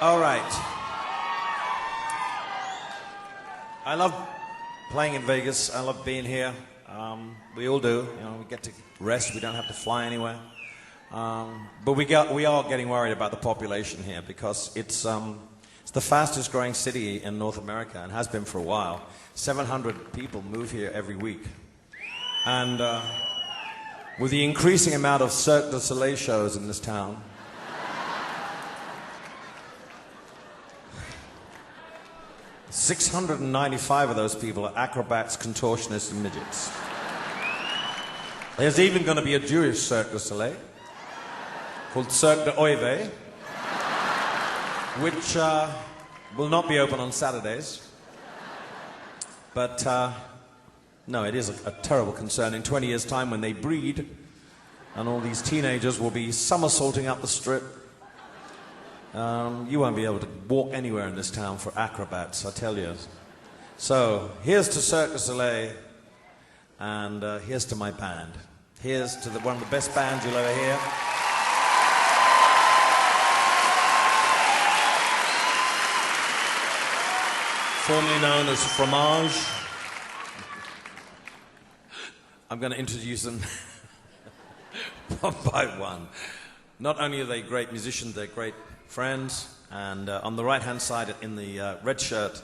All right. I love playing in Vegas. I love being here. We all do. You know, we get to rest. We don't have to fly anywhere. But we are getting worried about the population here because it's the fastest growing city in North America and has been for a while. 700 people move here every week. And with the increasing amount of Cirque du Soleil shows in this town, $695 of those people are acrobats, contortionists, and midgets. There's even going to be a Jewish Cirque du Soleil called Cirque de Oive, which will not be open on Saturdays. But no, it is a terrible concern. In 20 years' time, when they breed, and all these teenagers will be somersaulting up the strip, you won't be able to walk anywhere in this town for acrobats, I tell you. So, here's to Cirque du Soleil, and here's to my band. Here's to one of the best bands you'll ever hear. Formerly known as Fromage. I'm going to introduce them one by one. Not only are they great musicians, they're great friends. And on the right-hand side, in the red shirt,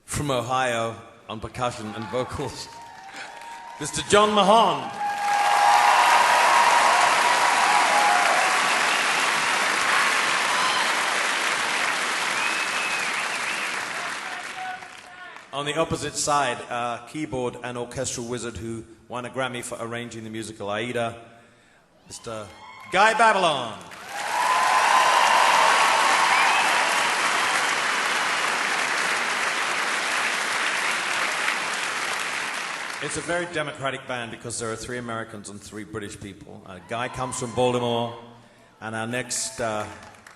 from Ohio, on percussion and vocals, Mr. John Mahon. On the opposite side, keyboard and orchestral wizard who won a Grammy for arranging the musical Aida, Mr. Guy Babylon. It's a very democratic band because there are 3 Americans and 3 British people. Guy comes from Baltimore, and our next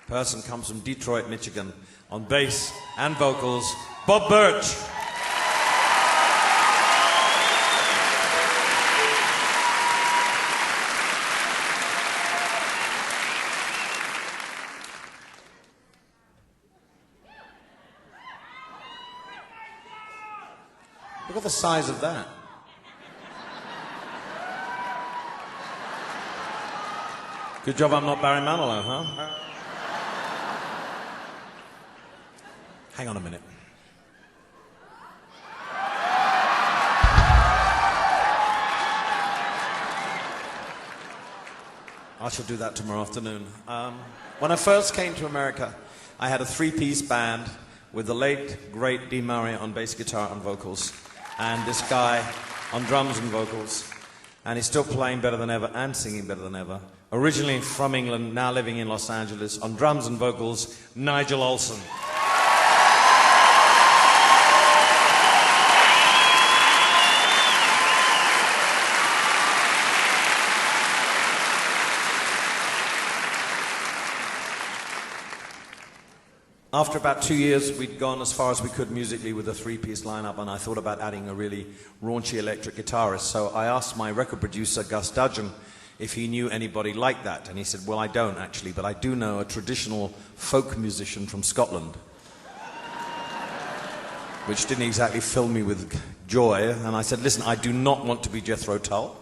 person comes from Detroit, Michigan. On bass and vocals, Bob Birch. Look at the size of that. Good job I'm not Barry Manilow, huh? Hang on a minute. I shall do that tomorrow afternoon. When I first came to America, I had a 3-piece band with the late, great Dee Murray on bass guitar and vocals, and this guy on drums and vocals, and he's still playing better than ever and singing better than ever. Originally from England, now living in Los Angeles, on drums and vocals, Nigel Olsson. After about 2 years, we'd gone as far as we could musically with a 3-piece lineup, and I thought about adding a really raunchy electric guitarist. So I asked my record producer, Gus Dudgeon, if he knew anybody like that. And he said, well, I don't actually, but I do know a traditional folk musician from Scotland. Which didn't exactly fill me with joy. And I said, listen, I do not want to be Jethro Tull.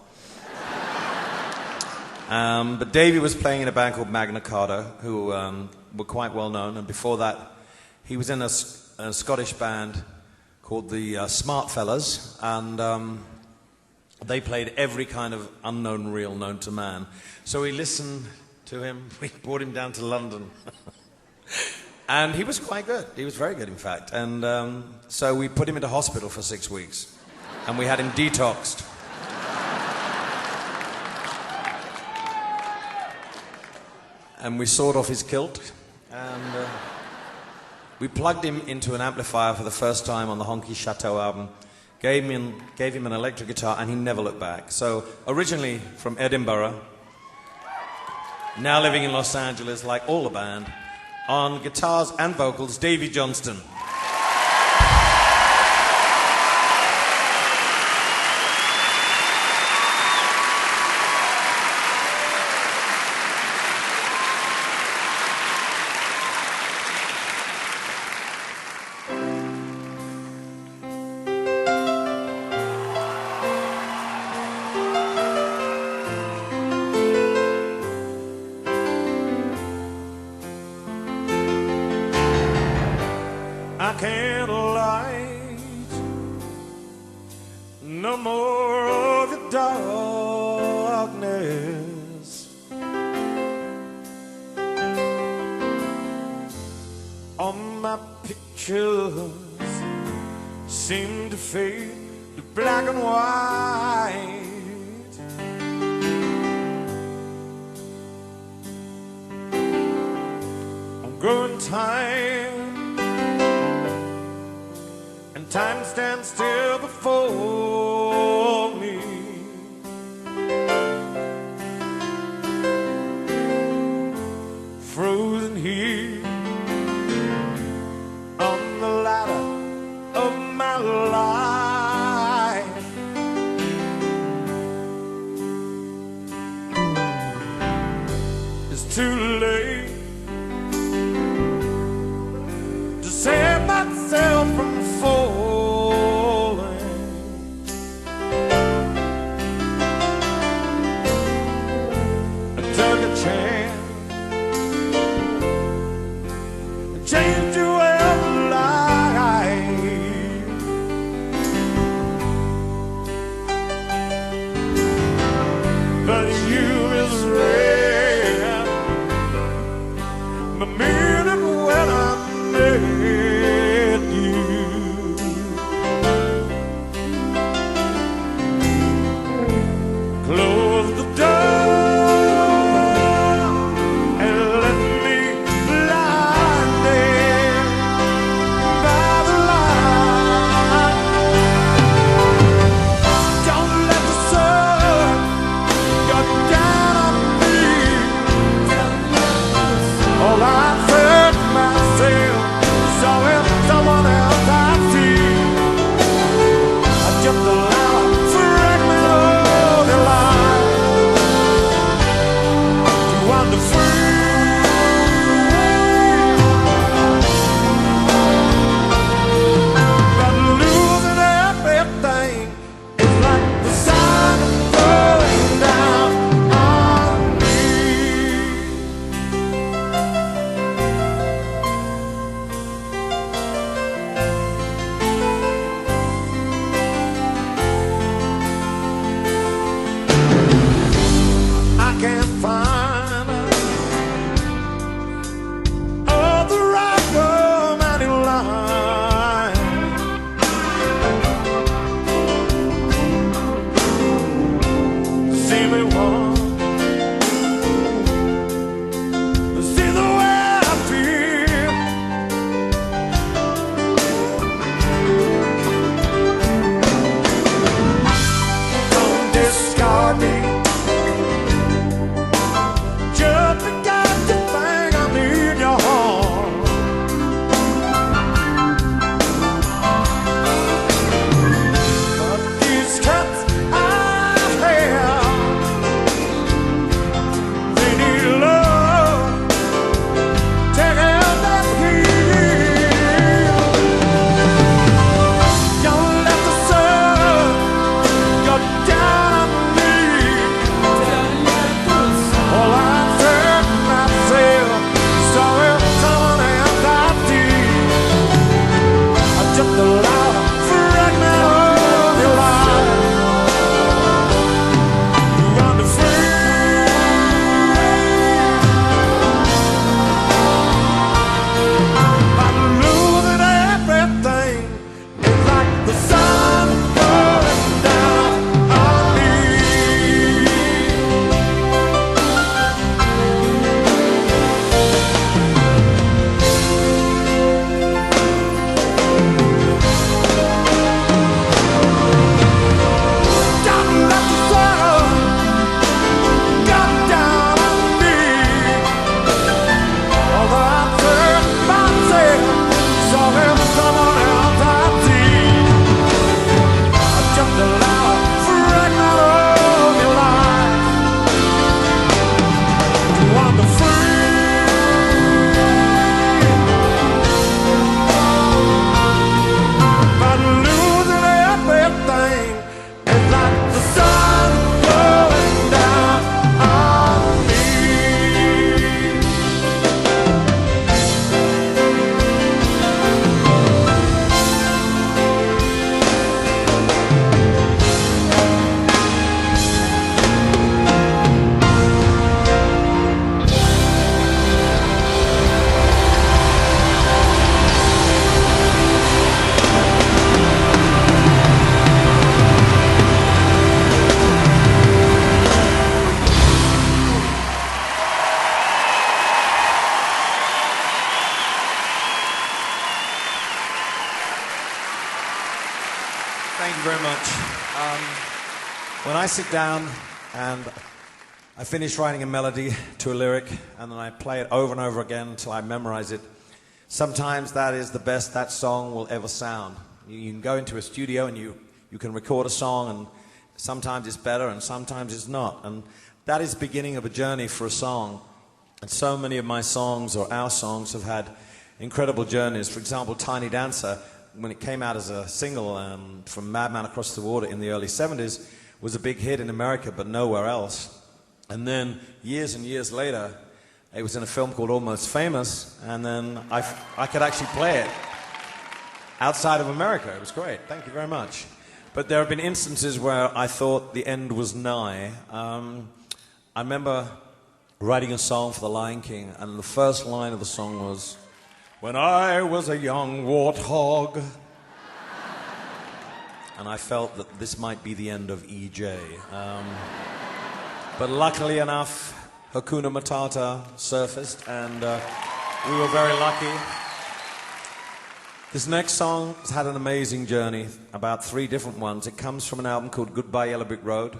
But Davey was playing in a band called Magna Carta, who were quite well known, and before that he was in a Scottish band called the Smart Fellas, and they played every kind of unknown reel known to man. So we listened to him, we brought him down to London, and he was quite good. He was very good, in fact. And so we put him into hospital for 6 weeks, and we had him detoxed. And we sawed off his kilt, and we plugged him into an amplifier for the first time on the Honky Chateau album, gave him an electric guitar, and he never looked back. So, originally from Edinburgh, now living in Los Angeles, like all the band, on guitars and vocals, Davy Johnston. candlelight, no more of your darkness. All my pictures seem to fade to black and white. I'm growing tired, and time stands still before me. Frozen here on the ladder of my life. It's too late to save myself from falling. I took a chance, I changed your life. But you misread the minute when I met you. Close the door and let me blinded by the light. Don't let the sun go down on me. All I said to myself, so if someone else I see, I jumped the ladder, fragment of your life. You wander free, but losing everything is like the sun going down on me. I can't find much. When I sit down and I finish writing a melody to a lyric and then I play it over and over again until I memorize it, sometimes that is the best that song will ever sound. You can go into a studio and you can record a song, and sometimes it's better and sometimes it's not. And that is the beginning of a journey for a song. And so many of my songs, or our songs, have had incredible journeys. For example, Tiny Dancer, when it came out as a single from Madman Across the Water in the early 70s, was a big hit in America, but nowhere else. And then, years and years later, it was in a film called Almost Famous, and then I could actually play it outside of America. It was great. Thank you very much. But there have been instances where I thought the end was nigh. I remember writing a song for The Lion King, and the first line of the song was, "When I was a young warthog." And I felt that this might be the end of EJ. But luckily enough, Hakuna Matata surfaced, and we were very lucky. This next song has had an amazing journey, about 3 different ones. It comes from an album called Goodbye Yellow Brick Road.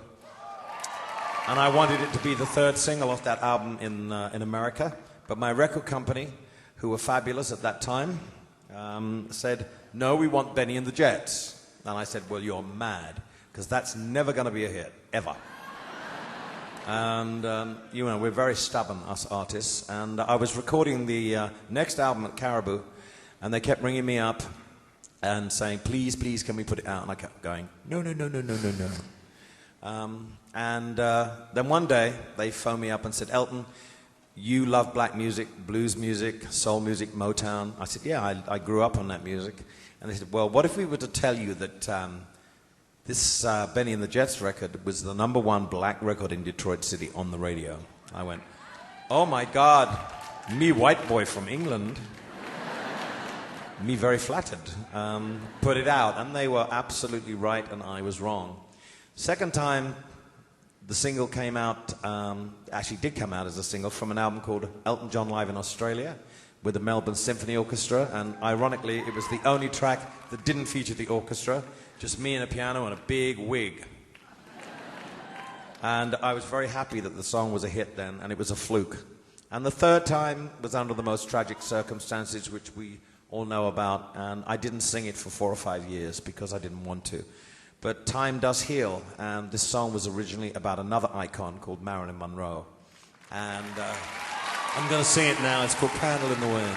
And I wanted it to be the 3rd single off that album in America. But my record company, who were fabulous at that time, said, "No, we want Benny and the Jets." And I said, "Well, you're mad, because that's never going to be a hit, ever." And, we're very stubborn, us artists. And I was recording the next album at Caribou, and they kept ringing me up and saying, "Please, please, can we put it out?" And I kept going, "No, no, no, no, no, no, no." Then one day, they phoned me up and said, "Elton, you love black music, blues music, soul music, Motown." I said, "Yeah, I grew up on that music." And they said, "Well, what if we were to tell you that this Benny and the Jets record was the #1 black record in Detroit City on the radio?" I went, "Oh my God, me white boy from England." Me very flattered. Put it out, and they were absolutely right, and I was wrong. Second time, the single came out, actually did come out as a single from an album called Elton John Live in Australia with the Melbourne Symphony Orchestra, and ironically, it was the only track that didn't feature the orchestra, just me and a piano and a big wig. And I was very happy that the song was a hit then, and it was a fluke. And the third time was under the most tragic circumstances, which we all know about, and I didn't sing it for 4 or 5 years because I didn't want to. But time does heal, and this song was originally about another icon called Marilyn Monroe. And I'm going to sing it now. It's called Candle in the Wind.